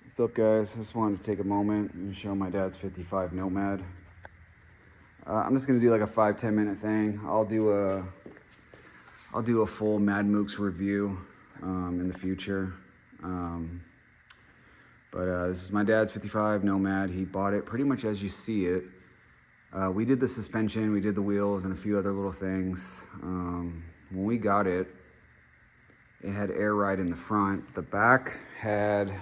What's up, guys? I just wanted to take a moment and show my dad's 55 Nomad. I'm just gonna do like a 5-10 minute thing. I'll do a full MadMooks review in the future. This is my dad's 55 Nomad. He bought it pretty much as you see it. We did the suspension, we did the wheels, and a few other little things. When we got it, it had air ride in the front. The back had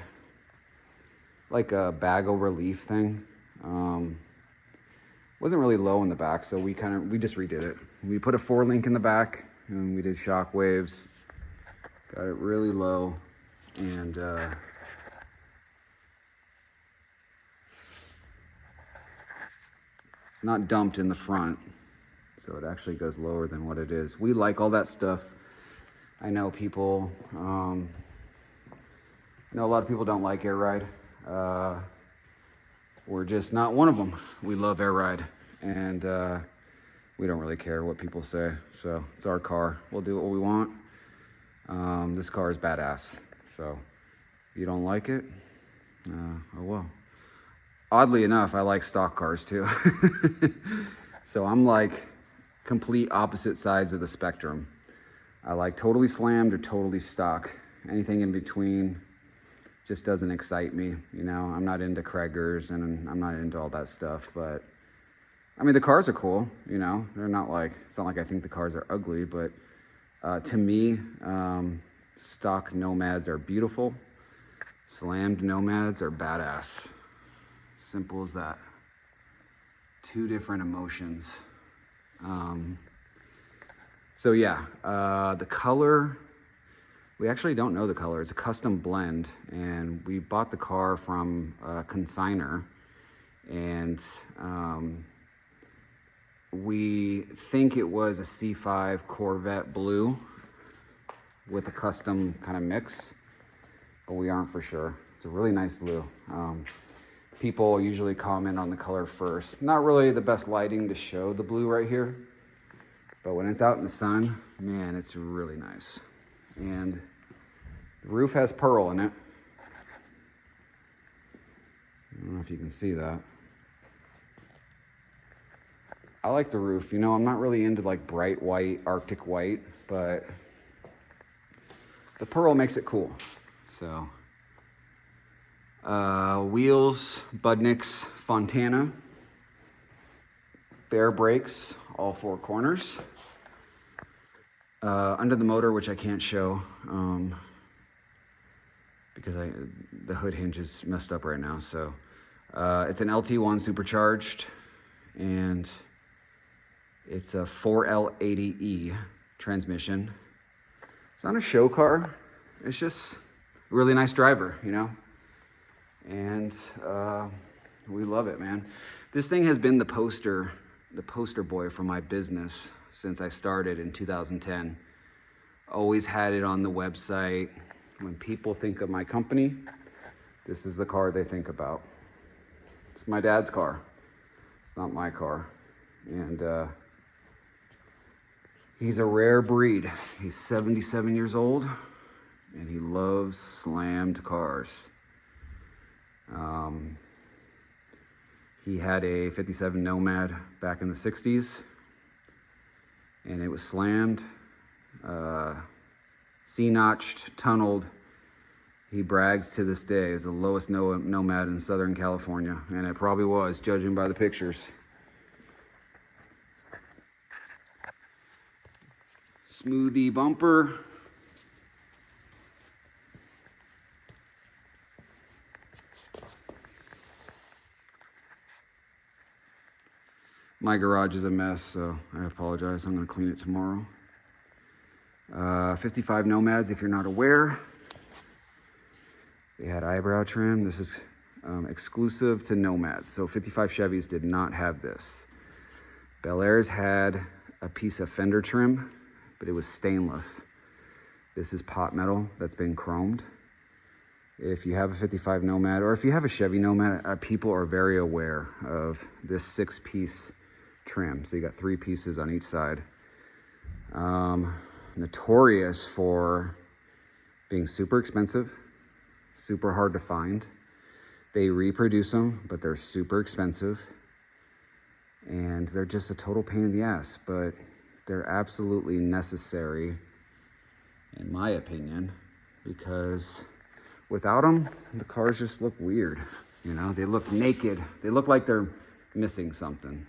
like a bago relief thing. Wasn't really low in the back, so we just redid it. We put a 4-link in the back, and we did shock waves. Got it really low, and it's not dumped in the front, so it actually goes lower than what it is. We like all that stuff. I know people, a lot of people don't like air ride. We're just not one of them. We love air ride, and we don't really care what people say. So it's our car. We'll do what we want. This car is badass. So if you don't like it, oh well. Oddly enough, I like stock cars too. So I'm like complete opposite sides of the spectrum. I like totally slammed or totally stock. Anything in between just doesn't excite me. I'm not into Kraggers, and I'm not into all that stuff, but I mean, the cars are cool, they're not like, it's not like I think the cars are ugly, but to me, stock Nomads are beautiful. Slammed Nomads are badass. Simple as that. Two different emotions. So yeah, the color, we actually don't know the color. It's a custom blend, and we bought the car from a consigner, and we think it was a C5 Corvette blue with a custom kind of mix, but we aren't for sure. It's a really nice blue. People usually comment on the color first. Not really the best lighting to show the blue right here, but when it's out in the sun, man, it's really nice. And the roof has pearl in it. I don't know if you can see that. I like the roof. I'm not really into like bright white, Arctic white, but the pearl makes it cool. So, wheels, Budnick's Fontana. Bare brakes, all 4 corners. Under the motor, which I can't show because the hood hinge is messed up right now. So it's an LT1 supercharged, and it's a 4L80E transmission. It's not a show car. It's just a really nice driver, and we love it, man. This thing has been the poster boy for my business since I started in 2010. Always had it on the website. When people think of my company, this is the car they think about. It's my dad's car. It's not my car. And he's a rare breed. He's 77 years old, and he loves slammed cars. He had a 57 Nomad back in the 60s, and it was slammed, C-notched, tunneled. He brags to this day as the lowest Nomad in Southern California, and it probably was, judging by the pictures. Smoothie bumper. My garage is a mess, so I apologize. I'm going to clean it tomorrow. 55 Nomads, if you're not aware. They had eyebrow trim. This is exclusive to Nomads. So 55 Chevys did not have this. Bel Air's had a piece of fender trim, but it was stainless. This is pot metal that's been chromed. If you have a 55 Nomad, or if you have a Chevy Nomad, people are very aware of this 6-piece trim. So you got 3 pieces on each side. Notorious for being super expensive, super hard to find. They reproduce them, but they're super expensive. And they're just a total pain in the ass, but they're absolutely necessary, in my opinion, because without them, the cars just look weird. You know, they look naked. They look like they're missing something.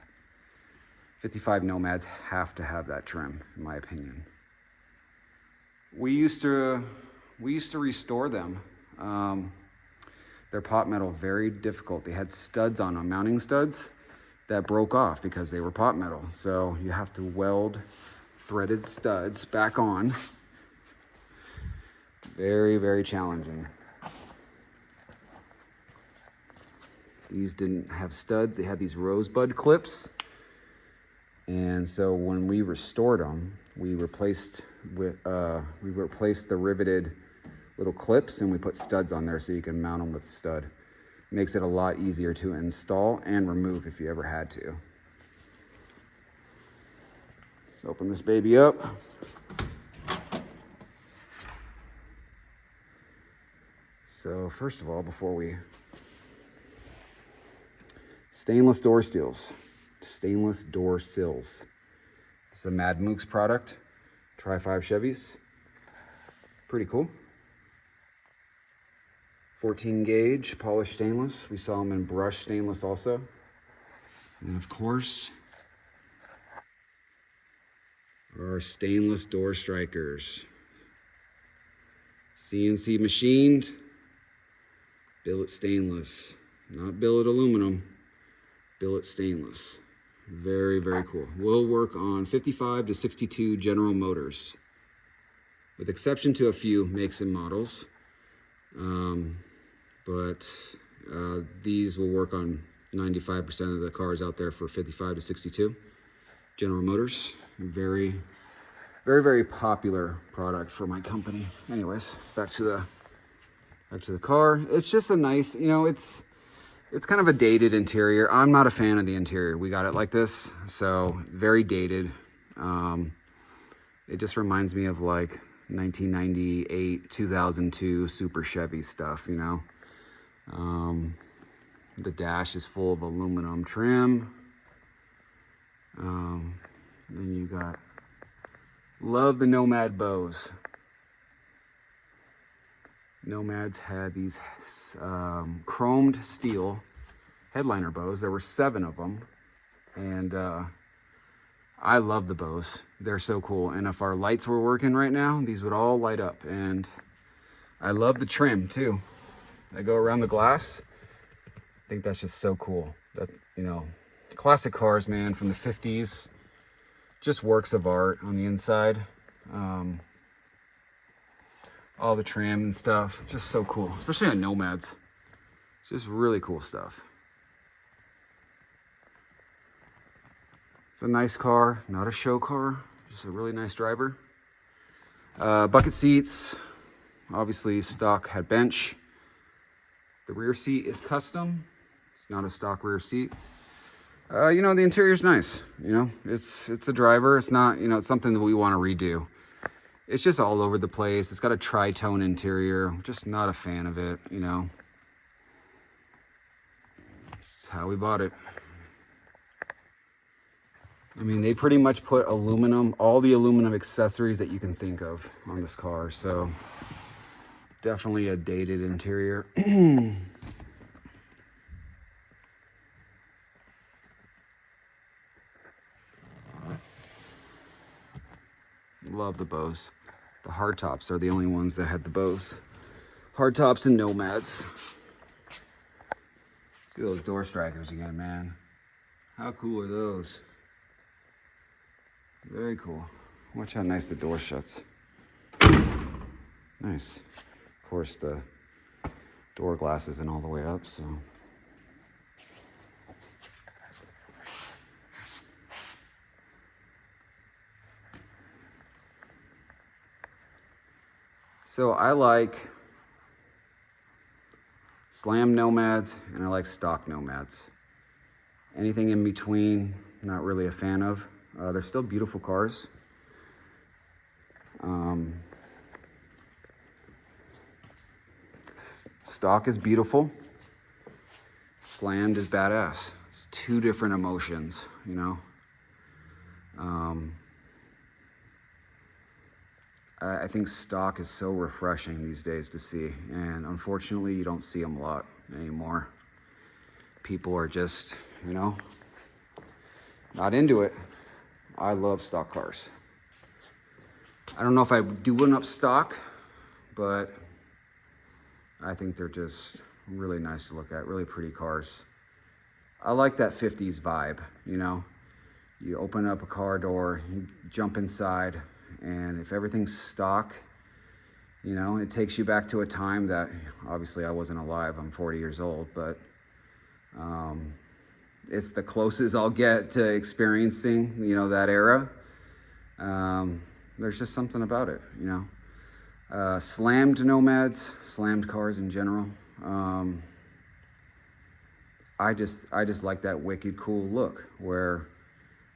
55 Nomads have to have that trim, in my opinion. We used to restore them. They're pot metal, very difficult. They had studs on them, mounting studs, that broke off because they were pot metal. So you have to weld threaded studs back on. Very, very challenging. These didn't have studs. They had these rosebud clips. And so when we restored them, we replaced the riveted little clips and we put studs on there so you can mount them with stud. Makes it a lot easier to install and remove if you ever had to. Let's open this baby up. So first of all, stainless door sills. This is a MadMooks product, Tri-5 Chevys. Pretty cool. 14 gauge polished stainless. We saw them in brushed stainless also. And of course, our stainless door strikers. CNC machined, billet stainless. Not billet aluminum, billet stainless. Very, very cool. We'll work on 55 to 62 General Motors, with exception to a few makes and models. But these will work on 95% of the cars out there for 55 to 62 General Motors. Very, very, very popular product for my company. Anyways, back to the car. It's just a nice, you know, it's kind of a dated interior. I'm not a fan of the interior. We got it like this, so very dated. It just reminds me of like 1998, 2002 Super Chevy stuff, you know. The dash is full of aluminum trim. Then you got, love the Nomad bows. Nomads had these chromed steel headliner bows. There were 7 of them, and I love the bows. They're so cool, and if our lights were working right now, these would all light up. And I love the trim too. They go around the glass. I think that's just so cool. That, you know, classic cars, man, from the 50s, just works of art on the inside. All the trim and stuff, just so cool, especially on Nomads. It's just really cool stuff. It's a nice car, not a show car, just a really nice driver. Bucket seats, obviously stock head bench. The rear seat is custom. It's not a stock rear seat. You know, the interior's nice. You know, it's a driver. It's not, you know, it's something that we want to redo. It's just all over the place. It's got a tri-tone interior. I'm just not a fan of it, you know. This is how we bought it. I mean, they pretty much put aluminum, all the aluminum accessories that you can think of on this car. So definitely a dated interior. Love the bows. The hardtops are the only ones that had the bows. Hardtops and Nomads. See those door strikers again, man. How cool are those? Very cool. Watch how nice the door shuts. Nice. Of course, the door glass isn't all the way up, so. So I like slam Nomads and I like stock Nomads. Anything in between, not really a fan of. They're still beautiful cars. Stock is beautiful. slammed is badass. It's two different emotions, you know. I think stock is so refreshing these days to see, and unfortunately you don't see them a lot anymore. People are just, you know, not into it. I love stock cars. I don't know if I do enough stock, but I think they're just really nice to look at, really pretty cars. I like that 50s vibe, you know. You open up a car door, you jump inside, and if everything's stock, you know, it takes you back to a time that obviously I wasn't alive. I'm 40 years old, but it's the closest I'll get to experiencing, you know, that era. There's just something about it, you know. Slammed Nomads, slammed cars in general. I just like that wicked cool look where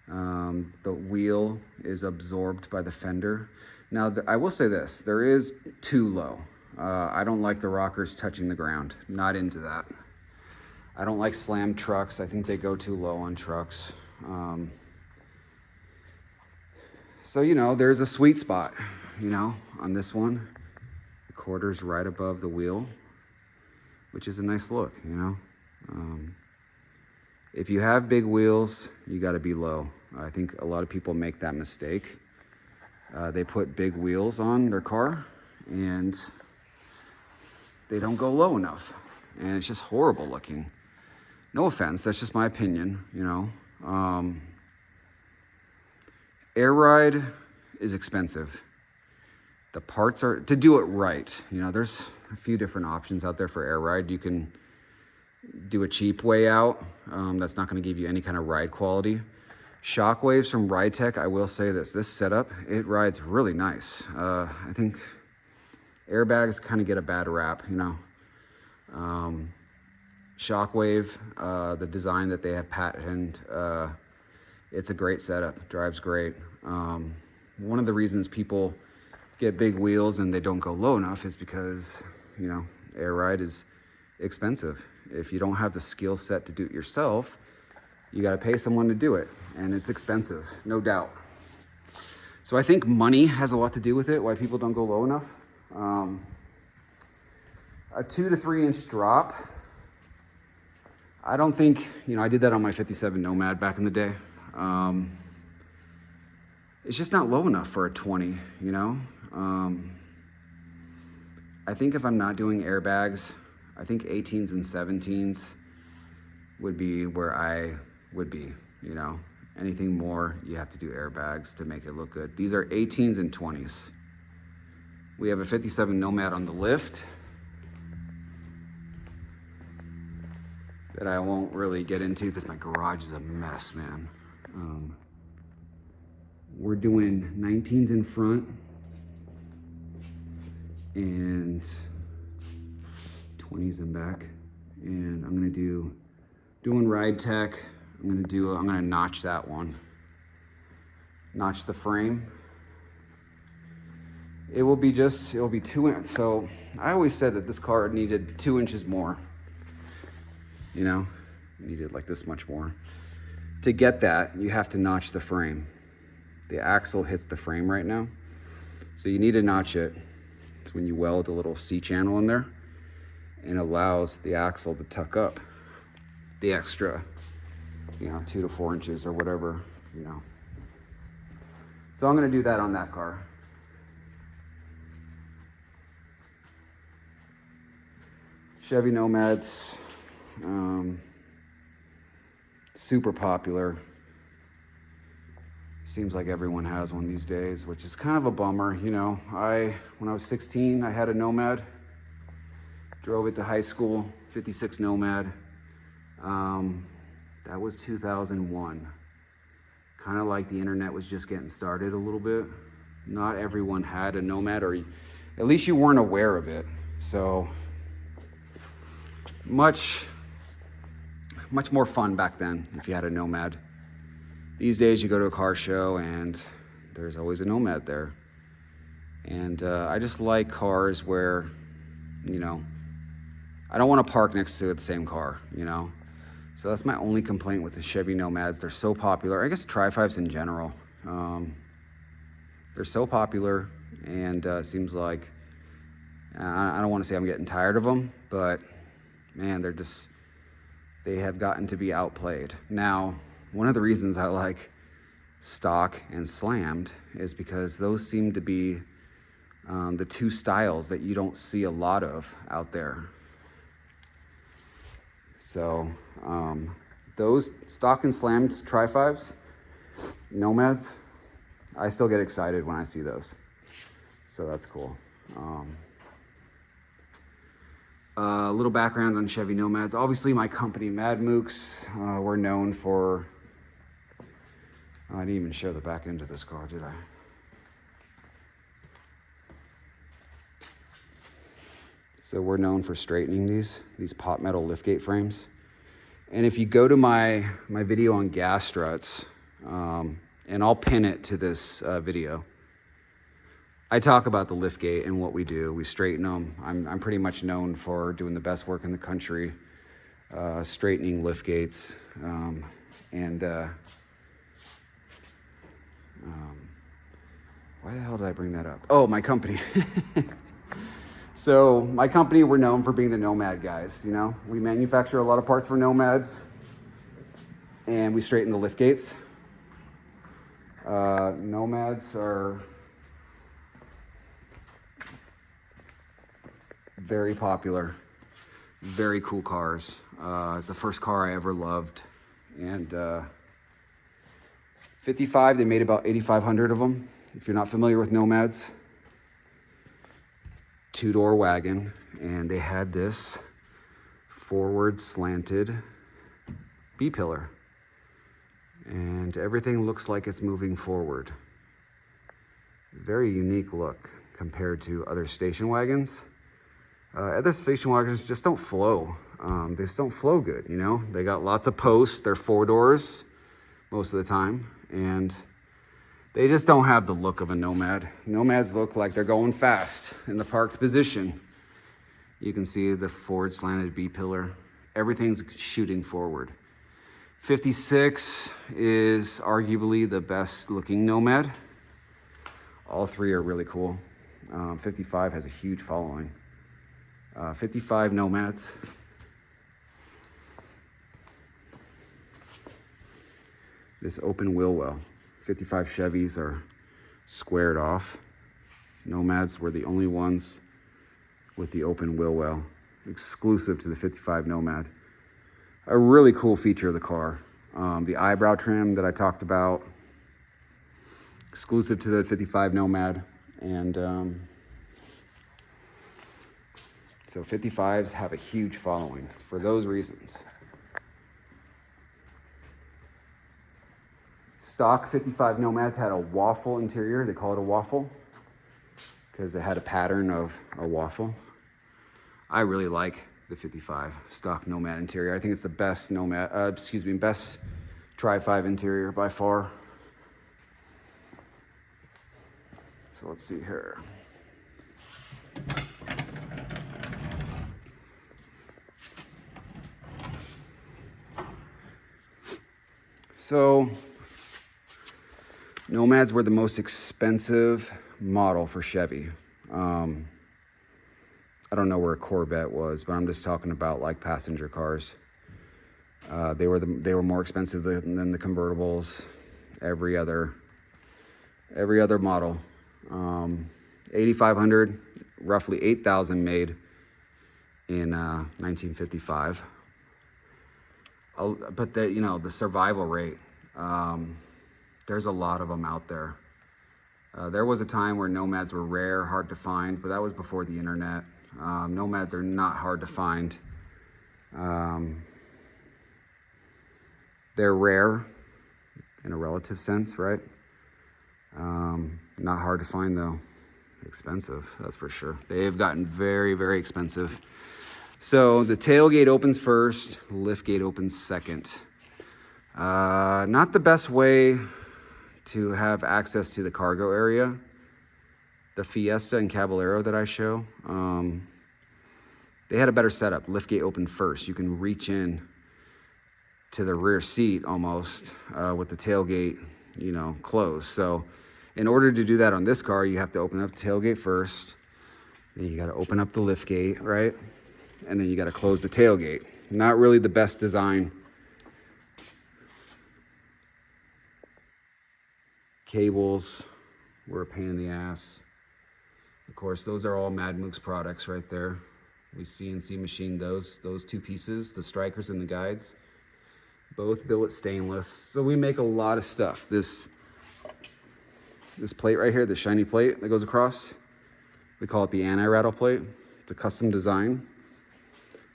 the wheel is absorbed by the fender. Now, I will say this, there is too low. I don't like the rockers touching the ground, not into that. I don't like slammed trucks. I think they go too low on trucks. So, you know, there's a sweet spot, you know, on this one. The quarter's right above the wheel, which is a nice look, you know. If you have big wheels, you got to be low. I think a lot of people make that mistake. They put big wheels on their car and they don't go low enough. And it's just horrible looking. No offense, that's just my opinion, you know. Air ride is expensive. The parts are, to do it right, you know, there's a few different options out there for air ride. You can do a cheap way out. That's not going to give you any kind of ride quality. Shockwaves from Ride Tech, I will say this setup, it rides really nice. I think airbags kind of get a bad rap, you know. Shockwave, the design that they have patented, it's a great setup, drives great. One of the reasons people get big wheels and they don't go low enough is because, you know, air ride is expensive. If you don't have the skill set to do it yourself, you got to pay someone to do it, and it's expensive, no doubt. So I think money has a lot to do with it, why people don't go low enough. A 2 to 3 inch drop, I don't think, you know, I did that on my 57 Nomad back in the day. It's just not low enough for a 20, you know. I think if I'm not doing airbags, I think 18s and 17s would be where I would be, you know. Anything more, you have to do airbags to make it look good. These are 18s and 20s. We have a 57 Nomad on the lift that I won't really get into because my garage is a mess, man. We're doing 19s in front and 20s in back. And I'm gonna doing Ride Tech. I'm gonna notch that one. Notch the frame. It'll be 2 inches. So I always said that this car needed 2 inches more. You know, needed like this much more. To get that, you have to notch the frame. The axle hits the frame right now. So you need to notch it. It's when you weld a little C channel in there and allows the axle to tuck up the extra, you know, 2 to 4 inches or whatever, you know. So I'm gonna do that on that car. Chevy Nomads, super popular. Seems like everyone has one these days, which is kind of a bummer, you know. When I was 16, I had a Nomad, drove it to high school, 56 Nomad. That was 2001. Kind of like the internet was just getting started a little bit. Not everyone had a Nomad, or at least you weren't aware of it. So much more fun back then if you had a Nomad. These days you go to a car show and there's always a Nomad there. And I just like cars where, you know, I don't want to park next to the same car, you know. So that's my only complaint with the Chevy Nomads. They're so popular. I guess Tri-5s in general. They're so popular, and seems like, I don't want to say I'm getting tired of them, but man, they have gotten to be outplayed. Now, one of the reasons I like stock and slammed is because those seem to be the two styles that you don't see a lot of out there. So those stock and slammed Tri-5s, Nomads, I still get excited when I see those. So that's cool. A little background on Chevy Nomads. Obviously, my company, MadMooks, we're known for... I didn't even show the back end of this car, did I? So we're known for straightening these pot metal liftgate frames. And if you go to my video on gas struts, and I'll pin it to this video, I talk about the liftgate and what we do. We straighten them. I'm pretty much known for doing the best work in the country, straightening liftgates. Why the hell did I bring that up? Oh, my company. So my company, we're known for being the Nomad guys, you know? We manufacture a lot of parts for Nomads, and we straighten the liftgates. Nomads are very popular, very cool cars. It's the first car I ever loved. And 55, they made about 8,500 of them. If you're not familiar with Nomads, two-door wagon, and they had this forward slanted B-pillar, and everything looks like it's moving forward. Very unique look compared to other station wagons. Other station wagons just don't flow. They just don't flow good, you know? They got lots of posts. They're four doors most of the time, and they just don't have the look of a Nomad. Nomads look like they're going fast in the parked position. You can see the forward slanted B-pillar. Everything's shooting forward. 56 is arguably the best looking Nomad. All three are really cool. 55 has a huge following. 55 Nomads. This open wheel well. 55 Chevys are squared off. Nomads were the only ones with the open wheel well, exclusive to the 55 Nomad. A really cool feature of the car. The eyebrow trim that I talked about, exclusive to the 55 Nomad. And so 55s have a huge following for those reasons. Stock 55 Nomads had a waffle interior. They call it a waffle because it had a pattern of a waffle. I really like the 55 stock Nomad interior. I think it's the best best Tri-5 interior by far. So let's see here. So Nomads were the most expensive model for Chevy. I don't know where a Corvette was, but I'm just talking about like passenger cars. They were more expensive than the convertibles. Every other model. 8,500, roughly 8,000 made in 1955. But the survival rate. There's a lot of them out there. There was a time where Nomads were rare, hard to find, but that was before the internet. Nomads are not hard to find. They're rare in a relative sense, right? Not hard to find though. Expensive, that's for sure. They have gotten very, very expensive. So the tailgate opens first, liftgate opens second. Not the best way to have access to the cargo area. The Fiesta and Caballero that I show, they had a better setup. Liftgate opened first. You can reach in to the rear seat almost, with the tailgate, you know, closed. So in order to do that on this car, you have to open up the tailgate first. Then you got to open up the lift gate, right? And then you got to close the tailgate. Not really the best design. Cables were a pain in the ass. Of course, those are all MadMooks products right there. We CNC machined those two pieces, the strikers and the guides. Both billet stainless. So we make a lot of stuff. This plate right here, the shiny plate that goes across, we call it the anti-rattle plate. It's a custom design.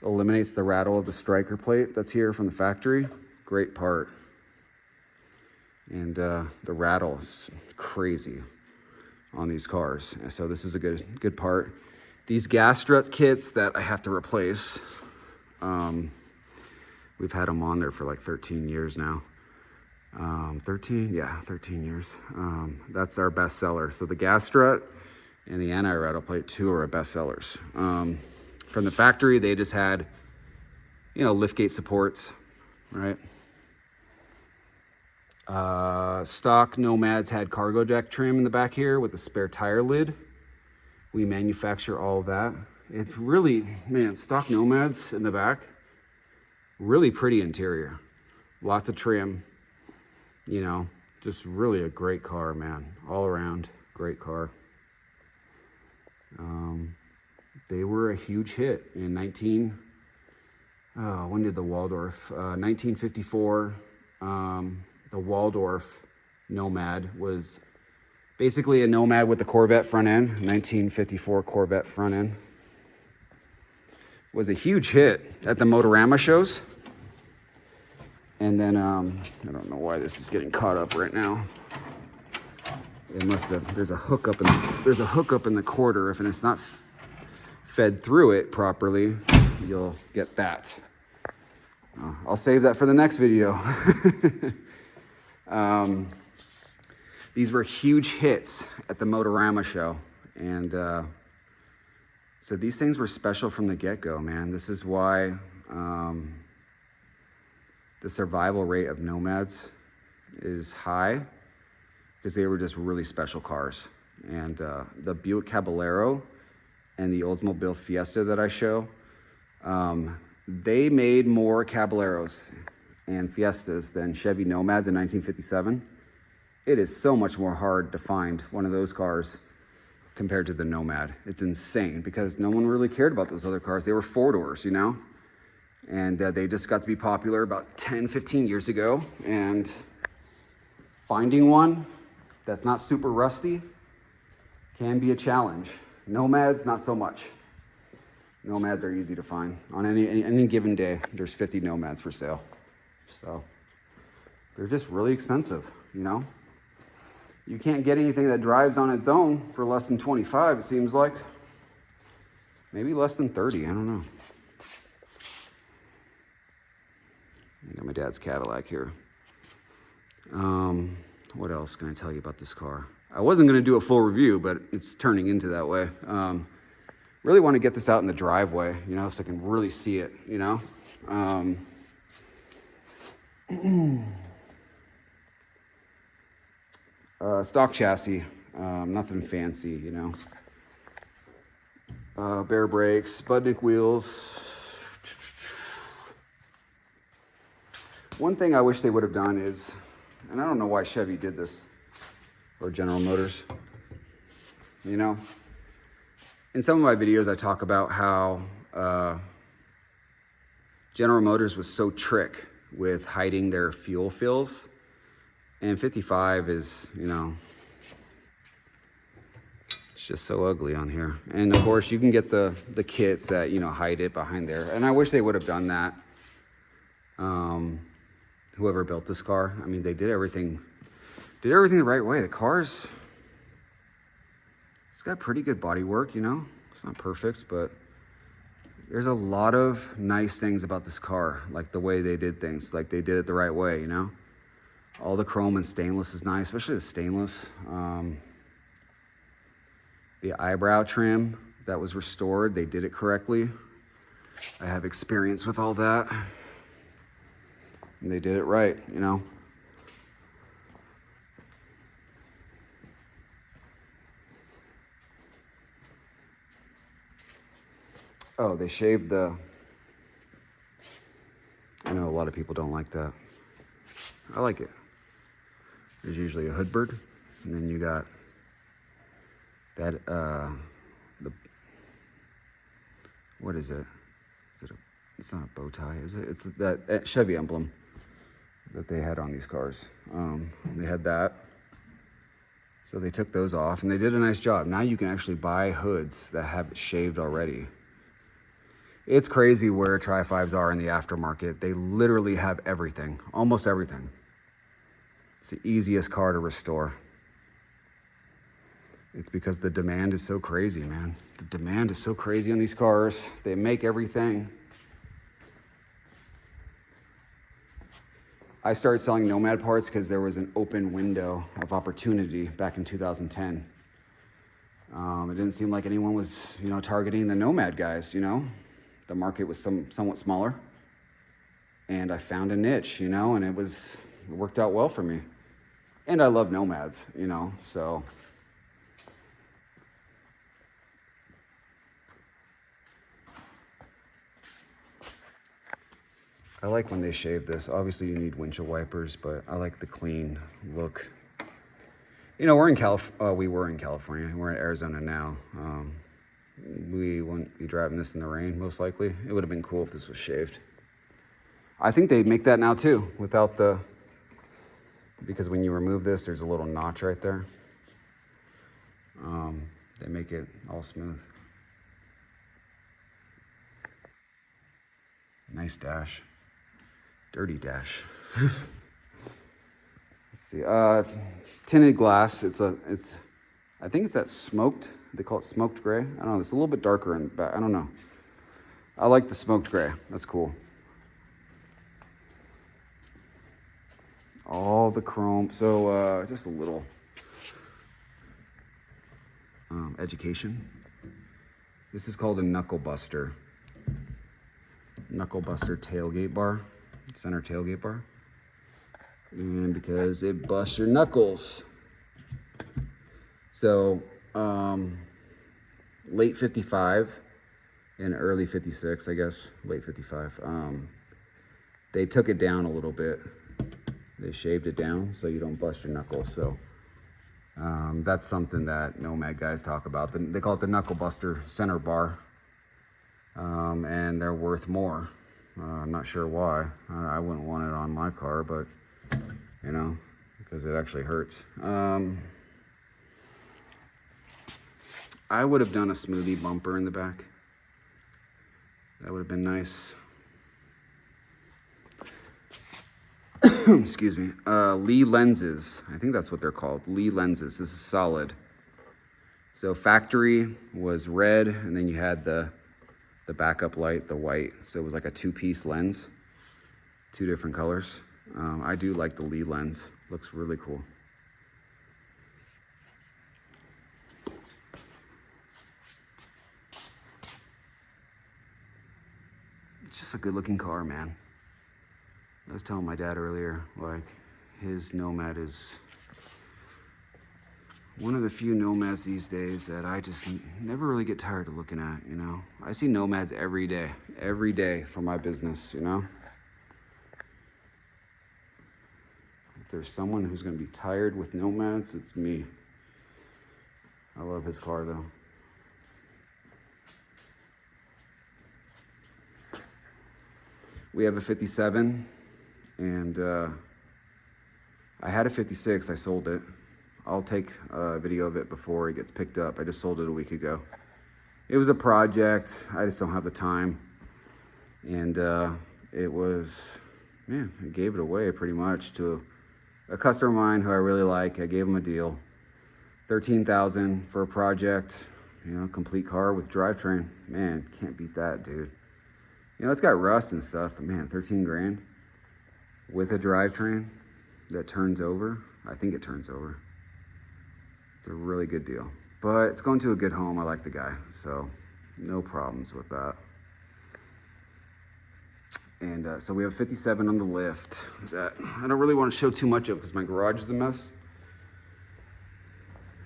Eliminates the rattle of the striker plate that's here from the factory. Great part. And the rattle is crazy on these cars. So this is a good part. These gas strut kits that I have to replace, we've had them on there for like 13 years now. 13 years. That's our best seller. So the gas strut and the anti-rattle plate, two are our best sellers. From the factory, they just had, you know, liftgate supports, right? Stock Nomads had cargo deck trim in the back here with a spare tire lid. We manufacture all of that. It's really, man, stock Nomads in the back, really pretty interior. Lots of trim, you know, just really a great car, man. All around, great car. They were a huge hit in when did the Waldorf? 1954, the Waldorf Nomad was basically a Nomad with the Corvette front end. 1954 Corvette front end. Was a huge hit at the Motorama shows. And then, I don't know why this is getting caught up right now. It must have, there's a hook up in the quarter. If it's not fed through it properly, you'll get that. I'll save that for the next video. These were huge hits at the Motorama show. And so these things were special from the get-go, man. This is why the survival rate of Nomads is high, because they were just really special cars. And the Buick Caballero and the Oldsmobile Fiesta that I show, they made more Caballeros and Fiestas than Chevy Nomads in 1957. It is so much more hard to find one of those cars compared to the Nomad. It's insane, because no one really cared about those other cars. They were four-doors, you know? And they just got to be popular about 10, 15 years ago. And finding one that's not super rusty can be a challenge. Nomads, not so much. Nomads are easy to find. On any given day, there's 50 Nomads for sale. So they're just really expensive, you know? You can't get anything that drives on its own for less than 25, it seems like. Maybe less than 30, I don't know. I got my dad's Cadillac here. What else can I tell you about this car? I wasn't going to do a full review, but it's turning into that way. Really want to get this out in the driveway, you know, so I can really see it, you know. Stock chassis, nothing fancy, you know. Bare brakes, Budnick wheels. One thing I wish they would have done is, and I don't know why Chevy did this, or General Motors, you know. In some of my videos, I talk about how General Motors was so trick with hiding their fuel fills. And 55 is, you know, it's just so ugly on here. And of course, you can get the kits that, you know, hide it behind there. And I wish they would have done that. Whoever built this car, I mean, they did everything the right way. The car's, it's got pretty good body work, you know. It's not perfect, but there's a lot of nice things about this car, like the way they did things, like they did it the right way, you know. All the chrome and stainless is nice, especially the stainless. The eyebrow trim that was restored, they did it correctly. I have experience with all that. And they did it right, you know. Oh, they shaved the... I know a lot of people don't like that. I like it. There's usually a hood bird, and then you got that, what is it? It's not a bow tie, is it? It's that Chevy emblem that they had on these cars. They had that. So they took those off, and they did a nice job. Now you can actually buy hoods that have it shaved already. It's crazy where Tri-5s are in the aftermarket. They literally have everything, almost everything. It's the easiest car to restore. It's because the demand is so crazy, man. The demand is so crazy on these cars. They make everything. I started selling Nomad parts because there was an open window of opportunity back in 2010. It didn't seem like anyone was, targeting the Nomad guys, The market was somewhat smaller. And I found a niche, and it worked out well for me. And I love Nomads, so. I like when they shave this. Obviously, you need windshield wipers, but I like the clean look. We were in California. We're in Arizona now. We wouldn't be driving this in the rain, most likely. It would have been cool if this was shaved. I think they make that now, too, because when you remove this, there's a little notch right there. They make it all smooth. Nice dash. Dirty dash. Let's see. Tinted glass. I think it's that smoked. They call it smoked gray. I don't know. It's a little bit darker in the back. I don't know. I like the smoked gray. That's cool. All the chrome. So just a little education. This is called a knuckle buster. Knuckle buster tailgate bar, center tailgate bar, and because it busts your knuckles. So late 55 and early 56, I guess, late 55, they took it down a little bit. They shaved it down so you don't bust your knuckles. So that's something that Nomad guys talk about. They call it the knuckle buster center bar. And they're worth more. I'm not sure why. I wouldn't want it on my car, but, because it actually hurts. I would have done a smoothie bumper in the back. That would have been nice. Excuse me. Lee lenses. I think that's what they're called. Lee lenses. This is solid. So factory was red, and then you had the backup light, the white. So it was like a two-piece lens, two different colors. I do like the Lee lens. Looks really cool. It's just a good-looking car, man. I was telling my dad earlier, his Nomad is one of the few Nomads these days that I just never really get tired of looking at, I see Nomads every day for my business, If there's someone who's gonna be tired with Nomads, it's me. I love his car though. We have a 57, and I had a 56, I sold it. I'll take a video of it before it gets picked up. I just sold it a week ago. It was a project. I just don't have the time. And it was, I gave it away pretty much to a customer of mine who I really like. I gave him a deal. $13,000 for a project, complete car with drivetrain. Man, can't beat that, dude. It's got rust and stuff, but man, 13 grand with a drivetrain that turns over. I think it turns over. It's a really good deal, but it's going to a good home. I like the guy, so no problems with that. And so we have 57 on the lift that I don't really want to show too much of because my garage is a mess.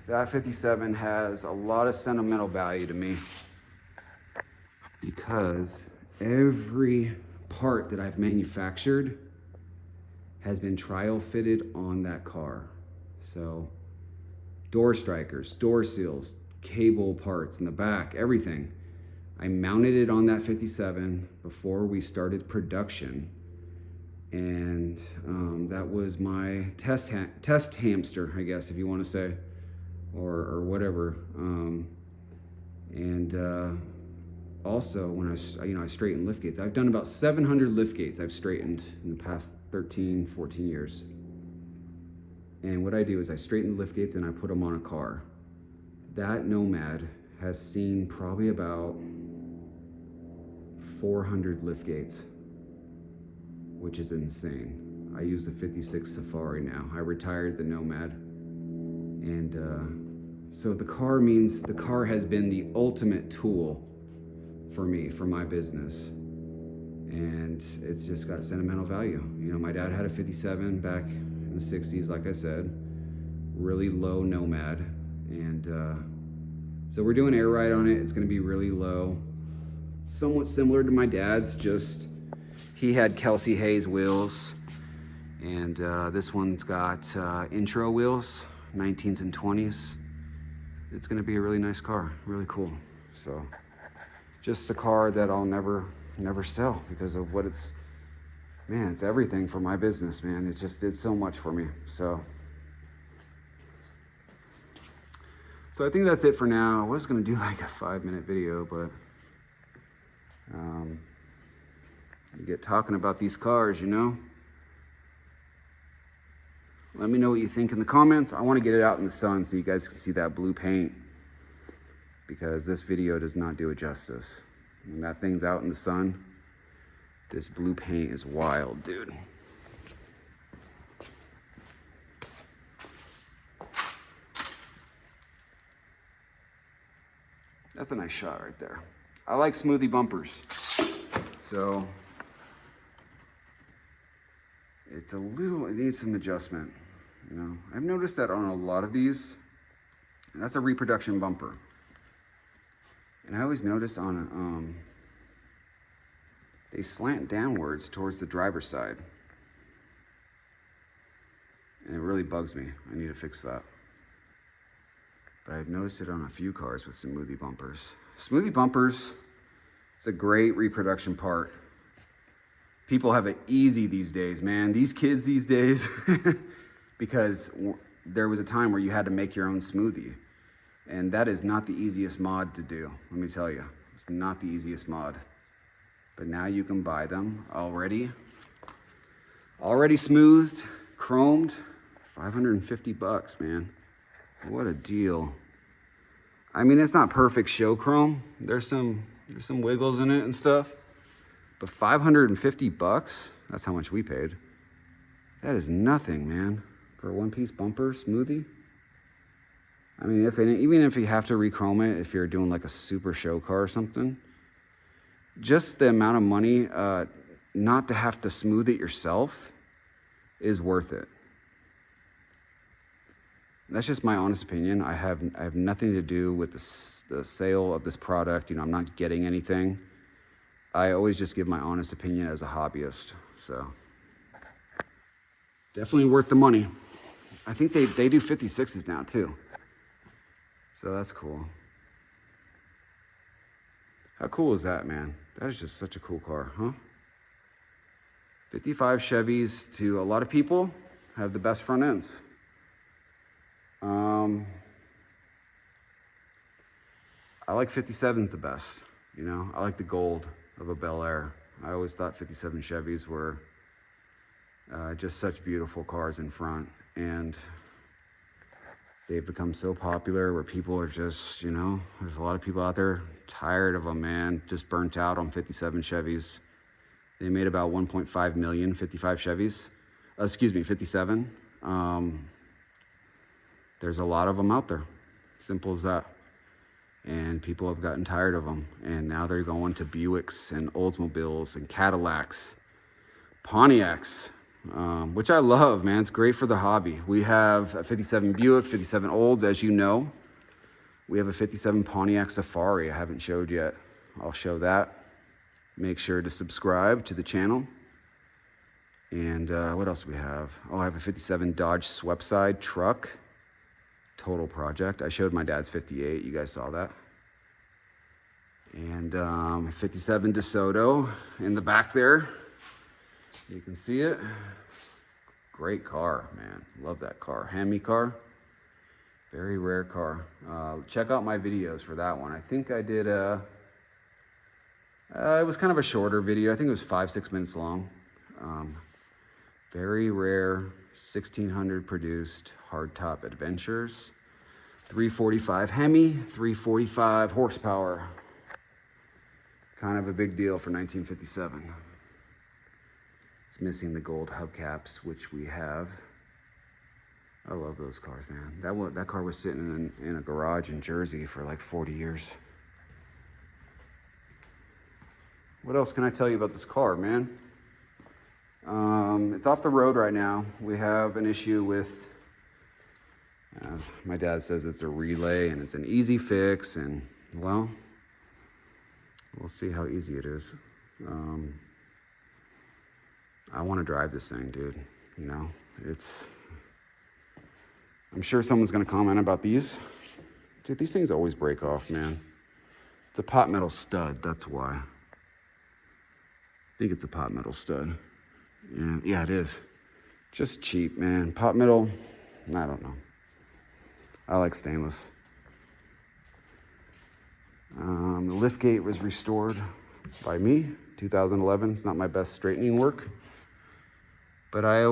That 57 has a lot of sentimental value to me because every part that I've manufactured has been trial fitted on that car. So door strikers, door seals, cable parts in the back, everything. I mounted it on that 57 before we started production. And that was my test hamster, I guess, if you want to say, or whatever. Also, when I straightened lift gates, I've done about 700 lift gates I've straightened in the past 13, 14 years. And what I do is I straighten the lift gates and I put them on a car. That Nomad has seen probably about 400 lift gates, which is insane. I use the 56 Safari now. I retired the Nomad. And so the car has been the ultimate tool for me, for my business. And it's just got sentimental value. You know, my dad had a 57 back in the 60s, like I said, really low Nomad. And so we're doing air ride on it. It's gonna be really low, somewhat similar to my dad's, just he had Kelsey Hayes wheels. And this one's got intro wheels, 19s and 20s. It's gonna be a really nice car, really cool. So just a car that I'll never sell because of what it's everything for my business, man. It just did so much for me. So I think that's it for now. I was gonna do like a 5-minute video, but you get talking about these cars, you know? Let me know what you think in the comments. I want to get it out in the sun so you guys can see that blue paint, because this video does not do it justice. When that thing's out in the sun, this blue paint is wild, dude. That's a nice shot right there. I like smoothie bumpers. So it needs some adjustment, you know. I've noticed that on a lot of these, and that's a reproduction bumper. And I always notice on, they slant downwards towards the driver's side. And it really bugs me. I need to fix that. But I've noticed it on a few cars with smoothie bumpers. Smoothie bumpers, it's a great reproduction part. People have it easy these days, man. These kids these days, because there was a time where you had to make your own smoothie. And that is not the easiest mod to do, let me tell you. It's not the easiest mod. But now you can buy them already smoothed, chromed, 550 bucks, man. What a deal. I mean, it's not perfect show chrome. There's some wiggles in it and stuff. But 550 bucks, that's how much we paid. That is nothing, man, for a one-piece bumper smoothie. I mean, even if you have to re-chrome it, if you're doing like a super show car or something, just the amount of money not to have to smooth it yourself is worth it. That's just my honest opinion. I have nothing to do with the sale of this product. You know, I'm not getting anything. I always just give my honest opinion as a hobbyist. So definitely worth the money. I think they do 56s now too. So that's cool. How cool is that, man? That is just such a cool car, huh? 55 Chevys, to a lot of people, have the best front ends. I like 57 the best, you know? I like the gold of a Bel Air. I always thought 57 Chevys were just such beautiful cars in front. And they've become so popular where people are just, you know, there's a lot of people out there tired of them, man, just burnt out on 57 Chevys. They made about 1.5 million 55 Chevys. 57. There's a lot of them out there. Simple as that. And people have gotten tired of them. And now they're going to Buicks and Oldsmobiles and Cadillacs. Pontiacs, which I love, man. It's great for the hobby. We have a 57 Buick, 57 Olds, as you know. We have a 57 Pontiac Safari I haven't showed yet. I'll show that. Make sure to subscribe to the channel. And what else do we have? Oh, I have a 57 Dodge Swepside truck. Total project. I showed my dad's 58. You guys saw that. And 57 DeSoto in the back there. You can see it. Great car, man. Love that car. Hemi car. Very rare car. Check out my videos for that one. I think I did it was kind of a shorter video. I think it was 5-6 minutes long. Very rare 1600 produced hardtop adventures. 345 Hemi, 345 horsepower. Kind of a big deal for 1957. It's missing the gold hubcaps, which we have. I love those cars, man. That car was sitting in a garage in Jersey for like 40 years. What else can I tell you about this car, man? It's off the road right now. We have an issue with, my dad says it's a relay and it's an easy fix, and well, we'll see how easy it is. I want to drive this thing, dude. You know, I'm sure someone's going to comment about these. Dude, these things always break off, man. It's a pot metal stud, that's why. I think it's a pot metal stud. Yeah, it is. Just cheap, man. Pot metal, I don't know. I like stainless. The liftgate was restored by me, 2011. It's not my best straightening work, but I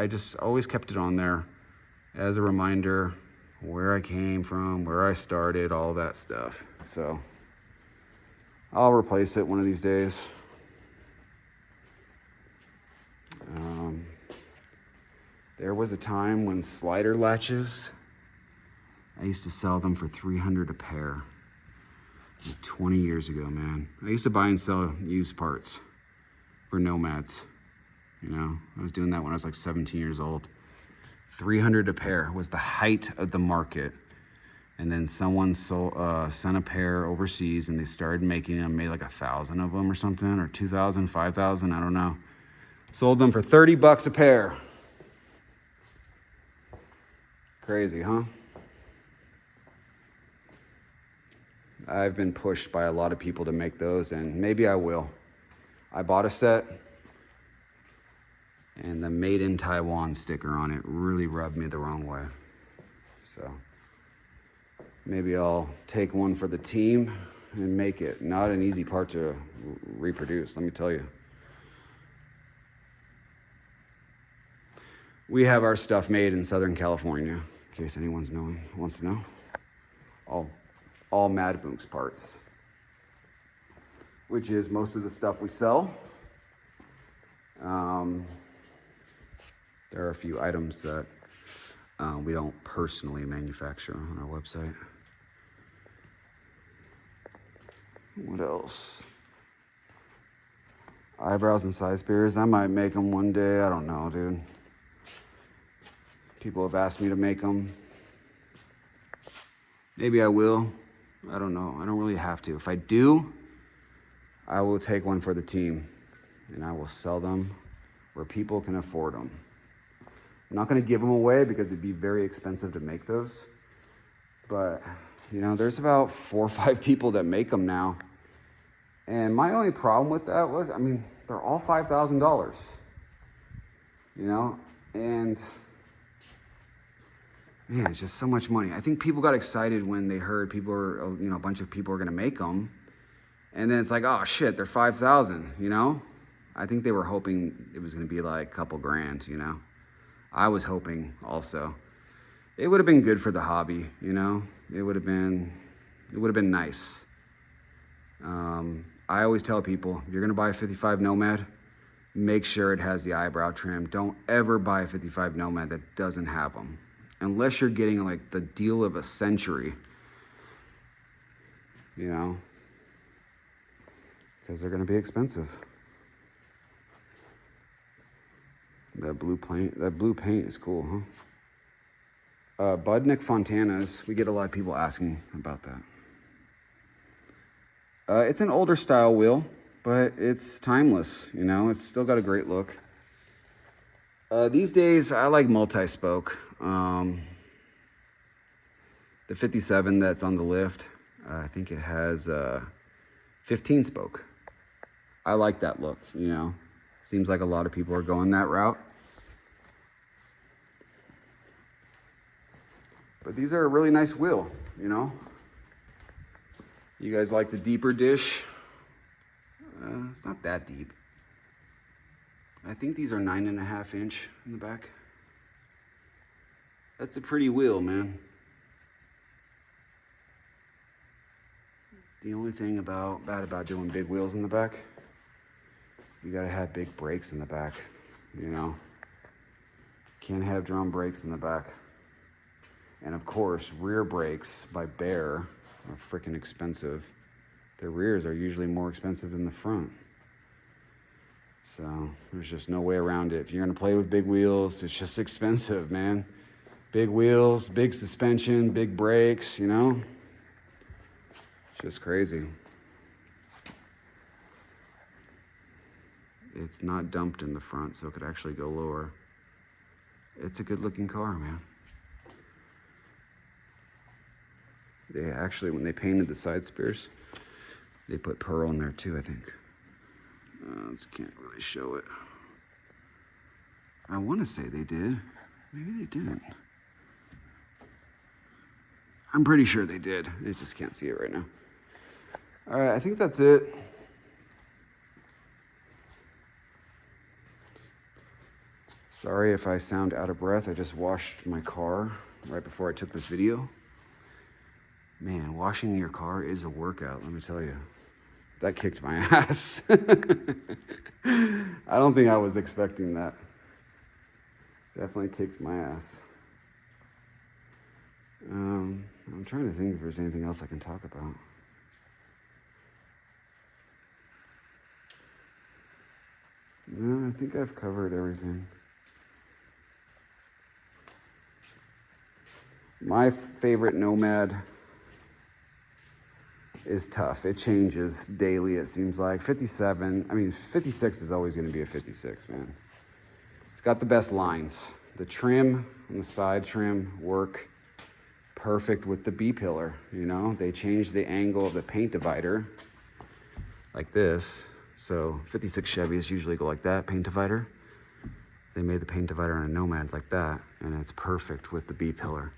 just always kept it on there as a reminder where I came from, where I started, all that stuff. So I'll replace it one of these days. There was a time when slider latches, I used to sell them for $300 a pair. Like 20 years ago, man. I used to buy and sell used parts for Nomads. You know, I was doing that when I was like 17 years old. $300 a pair was the height of the market. And then someone sent a pair overseas and they started making them, made like 1,000 of them or something, or 2,000, 5,000, I don't know. Sold them for $30 a pair. Crazy, huh? I've been pushed by a lot of people to make those, and maybe I will. I bought a set, and the Made in Taiwan sticker on it really rubbed me the wrong way. So maybe I'll take one for the team and make it. Not an easy part to reproduce, let me tell you. We have our stuff made in Southern California, in case anyone's wants to know. All MadMooks parts, which is most of the stuff we sell. There are a few items that we don't personally manufacture on our website. What else? Eyebrows and side spears. I might make them one day. I don't know, dude. People have asked me to make them. Maybe I will. I don't know. I don't really have to. If I do, I will take one for the team and I will sell them where people can afford them. I'm not going to give them away because it'd be very expensive to make those. But, you know, there's about 4 or 5 people that make them now. And my only problem with that was, I mean, they're all $5,000. You know, and man, it's just so much money. I think people got excited when they heard a bunch of people are going to make them. And then it's like, oh shit, they're 5,000, you know? I think they were hoping it was going to be like a couple grand, you know? I was hoping also. It would have been good for the hobby, you know? It would have been nice. I always tell people, if you're going to buy a 55 Nomad, make sure it has the eyebrow trim. Don't ever buy a 55 Nomad that doesn't have them. Unless you're getting like the deal of a century, you know, because they're going to be expensive. That blue paint is cool, huh? Budnick Fontanas. We get a lot of people asking about that. It's an older style wheel, but it's timeless, you know? It's still got a great look. These days, I like multi-spoke. The 57 that's on the lift, I think it has 15 spoke. I like that look, you know? Seems like a lot of people are going that route. But these are a really nice wheel, you know? You guys like the deeper dish? It's not that deep. I think these are 9.5 inch in the back. That's a pretty wheel, man. The only thing bad about doing big wheels in the back, you gotta have big brakes in the back, you know? Can't have drum brakes in the back. And of course, rear brakes by Bear are freaking expensive. The rears are usually more expensive than the front. So there's just no way around it. If you're gonna play with big wheels, it's just expensive, man. Big wheels, big suspension, big brakes, you know? It's just crazy. It's not dumped in the front, so it could actually go lower. It's a good looking car, man. They actually, when they painted the side spears, they put pearl in there too, I think. Can't really show it. I want to say they did. Maybe they didn't. I'm pretty sure they did. I just can't see it right now. All right, I think that's it. Sorry if I sound out of breath. I just washed my car right before I took this video. Man, washing your car is a workout, let me tell you. That kicked my ass. I don't think I was expecting that. Definitely kicked my ass. I'm trying to think if there's anything else I can talk about. No, I think I've covered everything. My favorite Nomad is tough. It changes daily, it seems like. 56 is always going to be a 56, man. It's got the best lines. The trim and the side trim work perfect with the B-pillar, you know? They changed the angle of the paint divider like this. So 56 Chevys usually go like that, paint divider. They made the paint divider on a Nomad like that, and it's perfect with the B-pillar.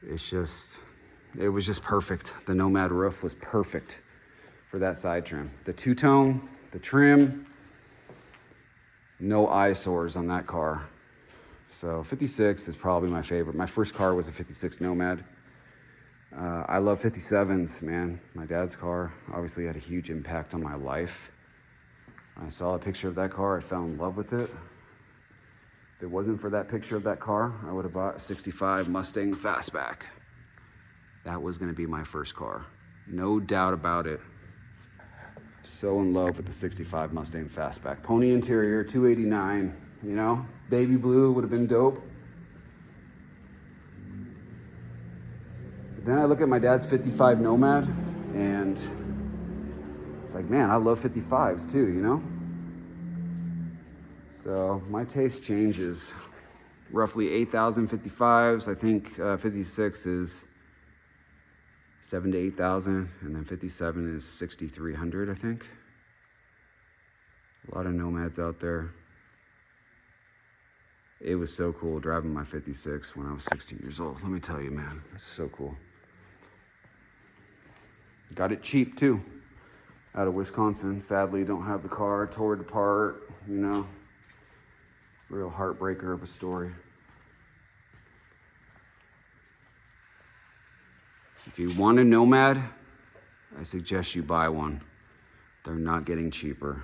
It was just perfect. The Nomad roof was perfect for that side trim. The two-tone, the trim, no eyesores on that car. So 56 is probably my favorite. My first car was a 56 Nomad. I love 57s, man. My dad's car obviously had a huge impact on my life. When I saw a picture of that car, I fell in love with it. If it wasn't for that picture of that car, I would have bought a 65 Mustang Fastback. That was gonna be my first car. No doubt about it. So in love with the 65 Mustang Fastback. Pony interior, 289, you know? Baby blue would have been dope. But then I look at my dad's 55 Nomad, and it's like, man, I love 55s too, you know? So my taste changes. Roughly 8,000 55s. I think 56 is 7,000 to 8,000, and then 57 is 6,300, I think. A lot of Nomads out there. It was so cool driving my 56 when I was 16 years old. Let me tell you, man, it's so cool. Got it cheap too, out of Wisconsin. Sadly, don't have the car, tore it apart, you know. Real heartbreaker of a story. If you want a Nomad, I suggest you buy one. They're not getting cheaper.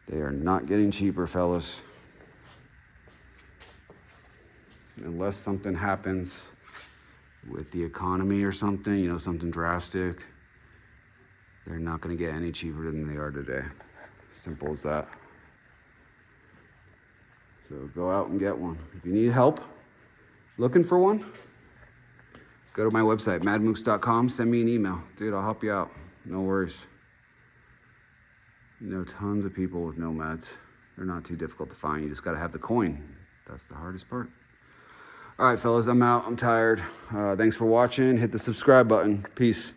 They are not getting cheaper, fellas. Unless something happens with the economy or something, you know, something drastic, they're not gonna get any cheaper than they are today. Simple as that. So go out and get one. If you need help looking for one, go to my website, madmooks.com. Send me an email. Dude, I'll help you out. No worries. You know, tons of people with Nomads. They're not too difficult to find. You just got to have the coin. That's the hardest part. All right, fellas, I'm out. I'm tired. Thanks for watching. Hit the subscribe button. Peace.